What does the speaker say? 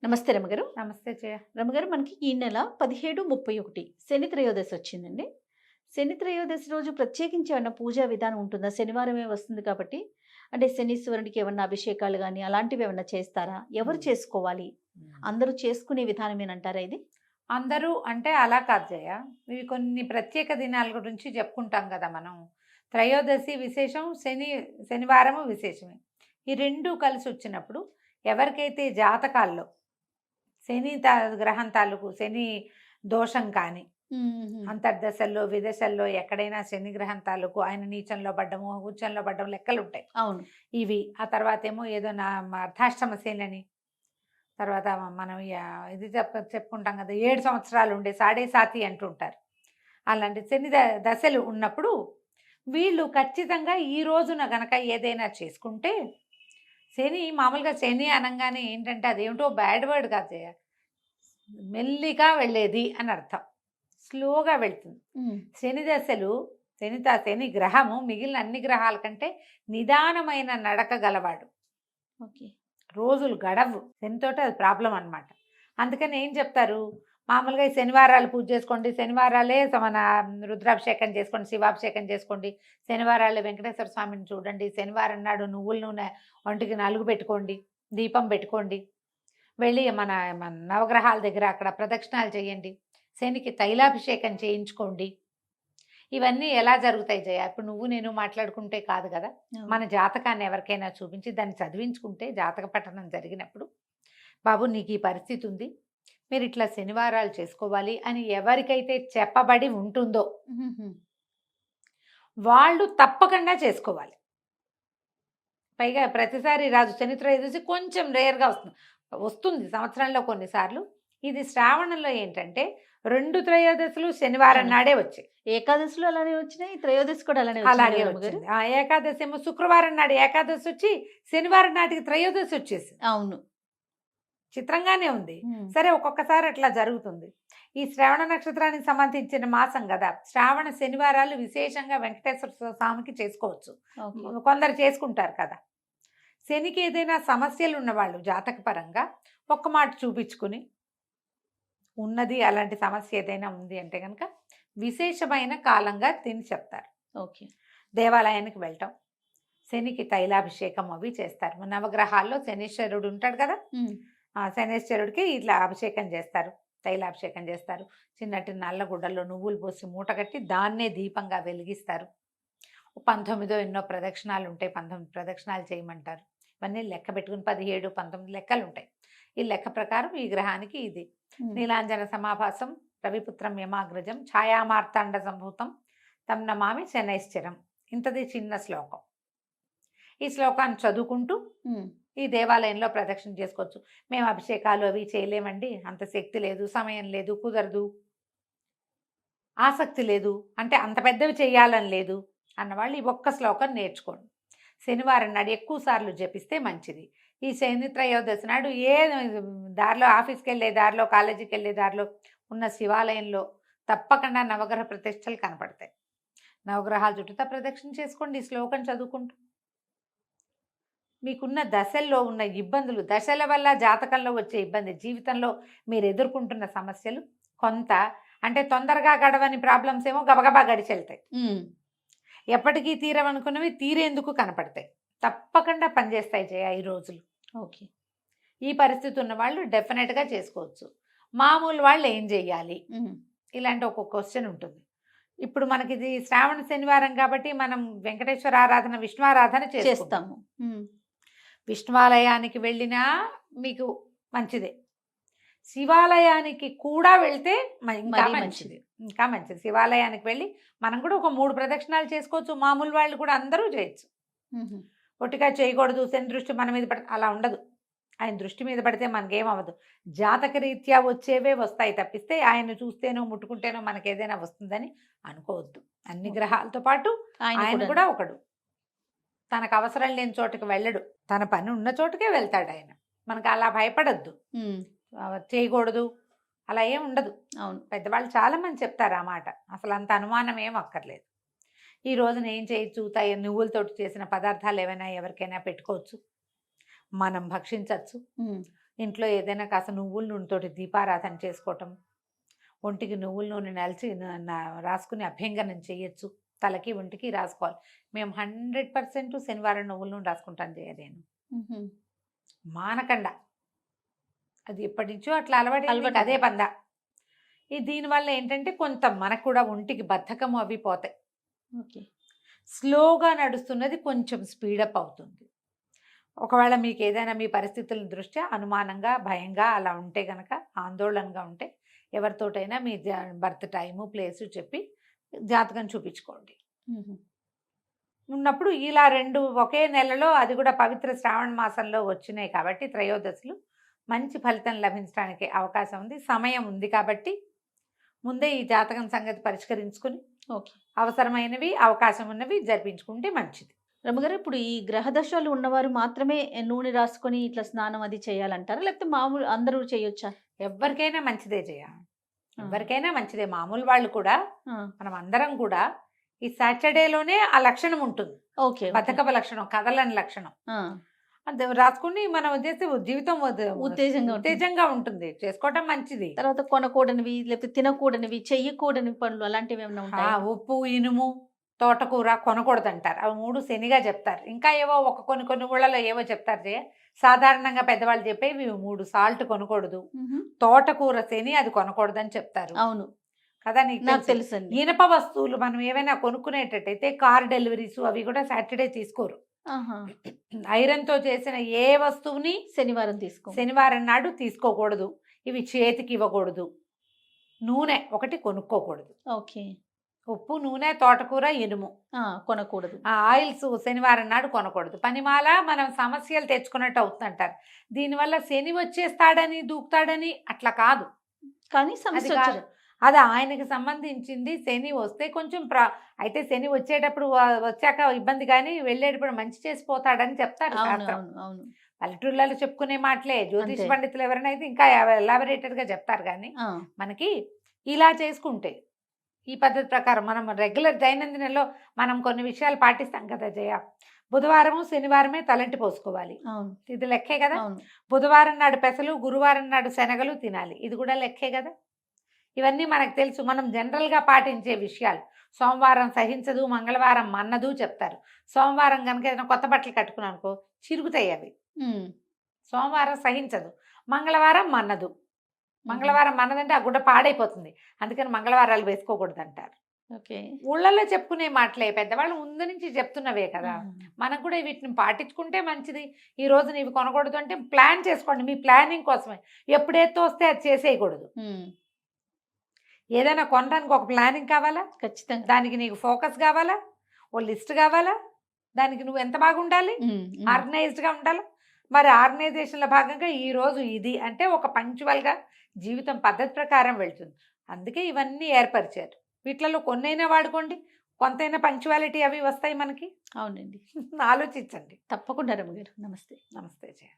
నమస్తే రమగారు. నమస్తే జయ. రమగారు, మనకి ఈ నెల 17, 31 శని త్రయోదశి వచ్చిందండి. శని త్రయోదశి రోజు ప్రత్యేకించి ఏమన్నా పూజా విధానం ఉంటుందా? శనివారమే వస్తుంది కాబట్టి, అంటే శనీశ్వరుడికి ఏమన్నా అభిషేకాలు గాని అలాంటివి ఏమన్నా చేస్తారా? ఎవరు హ్మ్. చేసుకోవాలి? హ్మ్. అందరూ చేసుకునే విధానమేనంటారా ఇది? అందరూ అంటే అలా కాదు జయ. ఇవి కొన్ని ప్రత్యేక దినాల గురించి చెప్పుకుంటాం కదా మనం. త్రయోదశి విశేషం, శనివారము విశేషమే. ఈ 2 కలిసొచ్చినప్పుడు ఎవరికైతే జాతకాల్లో గ్రహం తాలూకు శని దోషం కానీ, హుహు. అంతర్దశల్లో, విదశల్లో ఎక్కడైనా శని గ్రహం తాలూకు ఆయన నీచంలో పడ్డము, ఉచ్చంలో పడ్డం లెక్కలుంటాయి. అవును. ఇవి ఆ తర్వాతేమో ఏదో అర్ధాష్టమ శని, తర్వాత మనం ఇది చెప్పుకుంటాం కదా, 7 సంవత్సరాలు ఉండే సాడే సాతి అంటుంటారు. అలాంటి శని దశలు ఉన్నప్పుడు వీళ్ళు ఖచ్చితంగా ఈ రోజున గనక ఏదైనా చేసుకుంటే, మామూలుగా శని అనంగానే ఏంటంటే అదేమిటో బ్యాడ్ వర్డ్ కాదు జయ. మెల్లిగా వెళ్ళేది అని అర్థం. స్లోగా వెళ్తుంది. హ్మ్. శని దశలు, శని గ్రహము మిగిలిన అన్ని గ్రహాల కంటే నిదానమైన నడక గలవాడు. ఓకే. రోజులు గడవు. శనితోటి అది ప్రాబ్లం అనమాట. అందుకని ఏం చెప్తారు, మామూలుగా ఈ శనివారాలు పూజ చేసుకోండి, శనివారాలే మన రుద్రాభిషేకం చేసుకోండి, శివాభిషేకం చేసుకోండి, శనివారాలు వెంకటేశ్వర స్వామిని చూడండి, శనివారం నాడు నువ్వుల నూనె ఒంటికి నలుగు పెట్టుకోండి, దీపం పెట్టుకోండి, వెళ్ళి మన మన నవగ్రహాల దగ్గర అక్కడ ప్రదక్షిణాలు చేయండి, శనికి తైలాభిషేకం చేయించుకోండి. ఇవన్నీ ఎలా జరుగుతాయి జయ? ఇప్పుడు నువ్వు నేను మాట్లాడుకుంటే కాదు కదా. మన జాతకాన్ని ఎవరికైనా చూపించి దాన్ని చదివించుకుంటే, జాతక పఠనం జరిగినప్పుడు, బాబు నీకు ఈ పరిస్థితి ఉంది, మీరు ఇట్లా శనివారాలు చేసుకోవాలి అని ఎవరికైతే చెప్పబడి ఉంటుందో హుహు. వాళ్ళు తప్పకుండా చేసుకోవాలి. పైగా ప్రతిసారి రాదు, శని త్రయోదశి కొంచెం రేర్గా వస్తుంది సంవత్సరంలో కొన్నిసార్లు. ఇది శ్రావణంలో ఏంటంటే 2 త్రయోదశులు శనివారం నాడే వచ్చాయి. ఏకాదశిలో అలానే వచ్చినాయి, త్రయోదశి కూడా అలానే వచ్చినాయి అలాగే కదా రమగారు? వచ్చింది. ఏకాదశి ఏమో శుక్రవారం నాడు ఏకాదశి వచ్చి శనివారం నాటికి త్రయోదశి వచ్చేసింది. అవును. చిత్రంగానే ఉంది. హ్మ్. సరే, ఒక్కొక్కసారి అట్లా జరుగుతుంది. ఈ శ్రావణ నక్షత్రానికి సంబంధించిన మాసం కదా, శ్రావణ శనివారాలు విశేషంగా వెంకటేశ్వర స్వామికి చేసుకోవచ్చు. ఓకే. కొందరు చేసుకుంటారు కదా. శనికి ఏదైనా సమస్యలు ఉన్నవాళ్ళు జాతకపరంగా ఒక్క మాట చూపించుకుని, ఉన్నది అలాంటి సమస్య ఏదైనా ఉంది అంటే కనుక విశేషమైన కాలంగా తిని చెప్తారు. ఓకే. దేవాలయానికి వెళ్ళటం, శనికి తైలాభిషేకం అవి చేస్తారు. నవగ్రహాల్లో శనీశ్వరుడు ఉంటాడు కదా, హ్మ్. ఆ శనీశ్వరుడికి ఇట్లా అభిషేకం చేస్తారు, తైలాభిషేకం చేస్తారు. చిన్నటి నల్లగుడ్డల్లో నువ్వులు పోసి మూట కట్టి దాన్నే దీపంగా వెలిగిస్తారు. 19 ఎన్నో ప్రదక్షిణాలు ఉంటాయి, 19 ప్రదక్షిణాలు చేయమంటారు. ఇవన్నీ లెక్క పెట్టుకుని 17, 19 లెక్కలు ఉంటాయి. ఈ లెక్క ప్రకారం ఈ గ్రహానికి ఇది. హ్మ్. నీలాంజన సమాభాసం రవిపుత్రం యమాగ్రజం ఛాయామార్తాండ సంభూతం తం నమామి శనైశ్చరం. ఇంతది చిన్న శ్లోకం. ఈ శ్లోకాన్ని చదువుకుంటూ హ్మ్. ఈ దేవాలయంలో ప్రదక్షిణ చేసుకోవచ్చు. మేము అభిషేకాలు అవి చేయలేమండి, అంత శక్తి లేదు, సమయం లేదు, కుదరదు, ఆసక్తి లేదు, అంటే అంత పెద్దవి చేయాలని లేదు అన్నవాళ్ళు ఈ ఒక్క శ్లోకం నేర్చుకోండి. శనివారం నాడు ఎక్కువ సార్లు జపిస్తే మంచిది. ఈ శని త్రయోదశి నాడు దారిలో ఆఫీస్కి వెళ్ళే దారిలో, కాలేజీకి వెళ్ళే దారిలో ఉన్న శివాలయంలో తప్పకుండా నవగ్రహ ప్రతిష్టలు కనపడతాయి. నవగ్రహాల చుట్టూతా ప్రదక్షిణ చేసుకోండి ఈ శ్లోకం చదువుకుంటూ. మీకున్న దశల్లో ఉన్న ఇబ్బందులు, దశల వల్ల జాతకంలో వచ్చే ఇబ్బంది, జీవితంలో మీరు ఎదుర్కొంటున్న సమస్యలు కొంత, అంటే తొందరగా గడవని ప్రాబ్లమ్స్ ఏమో గబగబా గడిచెళ్తాయి. హ్మ్. ఎప్పటికీ తీరవనుకున్నవి తీరేందుకు కనపడతాయి. తప్పకుండా పనిచేస్తాయి జయ ఈ రోజులు. ఓకే. ఈ పరిస్థితి ఉన్న వాళ్ళు డెఫినెట్గా చేసుకోవచ్చు. మామూలు వాళ్ళు ఏం చేయాలి, హ్మ్. ఇలాంటి ఒక క్వశ్చన్ ఉంటుంది. ఇప్పుడు మనకి ఇది శ్రావణ శనివారం కాబట్టి మనం వెంకటేశ్వర ఆరాధన, విష్ణు ఆరాధన చేస్తాము. చేస్తాము. హ్మ్. విష్ణువాలయానికి వెళ్ళినా మీకు మంచిదే, శివాలయానికి కూడా వెళ్తే ఇంకా మరీ మంచిది, మంచిది. ఇంకా మంచిది. శివాలయానికి వెళ్ళి మనం కూడా ఒక 3 ప్రదక్షిణాలు చేసుకోవచ్చు. మామూలు వాళ్ళు కూడా అందరూ చేయొచ్చు. హుహు. ఒట్టిగా చేయకూడదు, శని దృష్టి మన మీద పడి అలా ఉండదు. ఆయన దృష్టి మీద పడితే మనకేం అవ్వదు. జాతక రీత్యా వచ్చేవే వస్తాయి తప్పిస్తే ఆయన చూస్తేనో ముట్టుకుంటేనో మనకి ఏదైనా వస్తుందని అనుకోవద్దు. అన్ని ఓకే. గ్రహాలతో పాటు ఆయన కూడా కూడా ఒకడు. తనకు అవసరం లేని చోటుకి వెళ్ళడు, తన పని ఉన్న చోటుకే వెళ్తాడు ఆయన. మనకు అలా భయపడద్దు, హ్మ్. చేయకూడదు అలా ఏం ఉండదు. అవును. పెద్దవాళ్ళు చాలామంది చెప్తారు ఆ మాట, అసలు అంత అనుమానం ఏం అక్కర్లేదు. ఈ రోజున ఏం చేయొచ్చు, నువ్వులతోటి చేసిన పదార్థాలు ఏమైనా ఎవరికైనా పెట్టుకోవచ్చు, మనం భక్షించవచ్చు. హ్మ్. ఇంట్లో ఏదైనా కాస్త నువ్వుల నూనెతోటి దీపారాధన చేసుకోవటం, ఒంటికి నువ్వుల నూనె నలిచి రాసుకుని అభ్యంగనం చేయొచ్చు. తలకి ఒంటికి రాసుకోవాలి. మేము 100% శనివారం నువ్వుల నూనె రాసుకుంటాను జయ నేను. హుహు. మానకండ. అది ఎప్పటి నుంచో అట్లా అలవాటు అలవాటు. అదే పందా. దీనివల్ల ఏంటంటే కొంత మనకు కూడా ఒంటికి బద్ధకము అవి పోతాయి. ఓకే. స్లోగా నడుస్తున్నది కొంచెం స్పీడప్ అవుతుంది. ఒకవేళ మీకు ఏదైనా మీ పరిస్థితుల దృష్ట్యా అనుమానంగా, భయంగా అలా ఉంటే గనక, ఆందోళనగా ఉంటే ఎవరితోటైనా మీ బర్త్ టైము, ప్లేసు చెప్పి జాతకం చూపించుకోండి. హుహు. ఉన్నప్పుడు ఇలా 2 ఒకే నెలలో, అది కూడా పవిత్ర శ్రావణ మాసంలో వచ్చినాయి కాబట్టి త్రయోదశులు, మంచి ఫలితం లభించడానికి అవకాశం ఉంది. సమయం ఉంది కాబట్టి ముందే ఈ జాతకం సంగతి పరిష్కరించుకుని ఓకే. అవసరమైనవి, అవకాశం ఉన్నవి జరిపించుకుంటే మంచిది. రమ్మగారు ఇప్పుడు ఈ గ్రహ దశలు ఉన్నవారు మాత్రమే నూనె రాసుకొని ఇట్లా స్నానం అది చేయాలంటారా? లేకపోతే మామూలు అందరూ చేయొచ్చా? ఎవరికైనా మంచిదే జయ. ఆ. ఎవరికైనా మంచిదే. మామూలు వాళ్ళు కూడా, ఆ. మనం అందరం కూడా ఈ సాటర్డేలోనే ఆ లక్షణం ఉంటుంది. ఓకే. ఓకే. బద్ధకపు లక్షణం, కదలని లక్షణం. ఆ. అది రాసుకుని మనం చేస్తే జీవితం ఉత్తేజంగా ఉంటుంది. ఉత్తేజంగా ఉంటుంది. చేసుకోవటం మంచిది. తర్వాత కొనకూడనివి లేకపోతే తినకూడనివి, చెయ్యకూడని పనులు అలాంటివి ఏమైనా ఉంటాయా? ఉప్పు, ఇనుము, తోటకూర కొనకూడదు అంటారు. అవి 3 శనిగా చెప్తారు. ఇంకా ఏవో కొన్ని ఊళ్ళలో ఏవో చెప్తారు జయ. సాధారణంగా పెద్దవాళ్ళు చెప్పేవి 3 సాల్ట్ కొనకూడదు, హుహు. తోటకూర శని అది కొనకూడదని చెప్తారు అవును. కదా. నీకు నాకు తెలుసు. తెలుసండి. ఇనప వస్తువులు మనం ఏవైనా కొనుక్కునేటట్టయితే కార్ డెలివరీస్ అవి కూడా సాటర్డే తీసుకోరు. ఆహా. ఐరన్తో చేసిన ఏ వస్తువుని శనివారం తీసుకో. శనివారం నాడు తీసుకోకూడదు. ఇవి చేతికి ఇవ్వకూడదు. నూనె ఒకటి కొనుక్కోకూడదు. ఓకే. ఉప్పు, నూనె, తోటకూర, ఇనుము, కొనకూడదు. ఆయిల్స్ శనివారం నాడు కొనకూడదు. పనిమాల మనం సమస్యలు తెచ్చుకున్నట్టు అవుతుందంటారు. దీనివల్ల శని వచ్చేస్తాడని, దూకుతాడని అట్లా కాదు. కానీ అది సమస్య కాదు. అది ఆయనకి సంబంధించింది. శని వస్తే కొంచెం అయితే శని వచ్చేటప్పుడు వచ్చాక ఇబ్బంది, కానీ వెళ్ళేటప్పుడు మంచి చేసిపోతాడని చెప్తారు అవును. శాస్త్రం. అవును. అవును. పల్లెటూళ్ళలో చెప్పుకునే మాటలే. జ్యోతిష అంతే. పండితులు ఎవరైనా అయితే ఇంకా ఎలాబొరేటెడ్గా చెప్తారు. కానీ ఆ. మనకి ఇలా చేసుకుంటే ఈ పద్ధతి ప్రకారం మనం రెగ్యులర్ దైనందినంలో మనం కొన్ని విషయాలు పాటిస్తాం కదా జయ. బుధవారము, శనివారమే తలంటి పోసుకోవాలి. అవును. ఇది లెక్కే కదా. అవును. బుధవారం నాడు పెసలు, గురువారం నాడు శనగలు తినాలి. ఇది కూడా లెక్కే కదా. ఇవన్నీ మనకు తెలుసు. మనం జనరల్గా పాటించే విషయాలు. సోమవారం సహించదు, మంగళవారం మన్నదు చెప్తారు. సోమవారం కనుక ఏదైనా కొత్త బట్టలు కట్టుకున్నానుకో చిరుగుతాయి అవి. సోమవారం సహించదు, మంగళవారం మన్నదు. మంగళవారం మన్నదంటే ఆ గుడ్డ పాడైపోతుంది. అందుకని మంగళవారాలు వేసుకోకూడదు అంటారు. ఓకే. ఊళ్ళల్లో చెప్పుకునే మాటలే, పెద్దవాళ్ళు ముందు నుంచి చెప్తున్నవే కదా. మనకు కూడా వీటిని పాటించుకుంటే మంచిది. ఈ రోజు నీవి కొనకూడదు అంటే ప్లాన్ చేసుకోండి. మీ ప్లానింగ్ కోసమే. ఎప్పుడైతే వస్తే అది చేసేయకూడదు. ఏదైనా కొనడానికి ఒక ప్లానింగ్ కావాలా, ఖచ్చితంగా. దానికి నీకు ఫోకస్ కావాలా, ఓ లిస్ట్ కావాలా, దానికి నువ్వు ఎంత బాగుండాలి, ఆర్గనైజ్డ్గా ఉండాలి. మరి ఆర్గనైజేషన్లో భాగంగా ఈరోజు ఇది అంటే ఒక పంక్చువల్గా జీవితం పద్ధతి ప్రకారం వెళ్తుంది. అందుకే ఇవన్నీ ఏర్పరిచారు. వీటిలలో కొన్నైనా వాడుకోండి, కొంతైనా పంక్చువాలిటీ అవి వస్తాయి మనకి. అవునండి. ఆలోచించండి. తప్పకుండా రమ్మగారు. నమస్తే. నమస్తే జయ.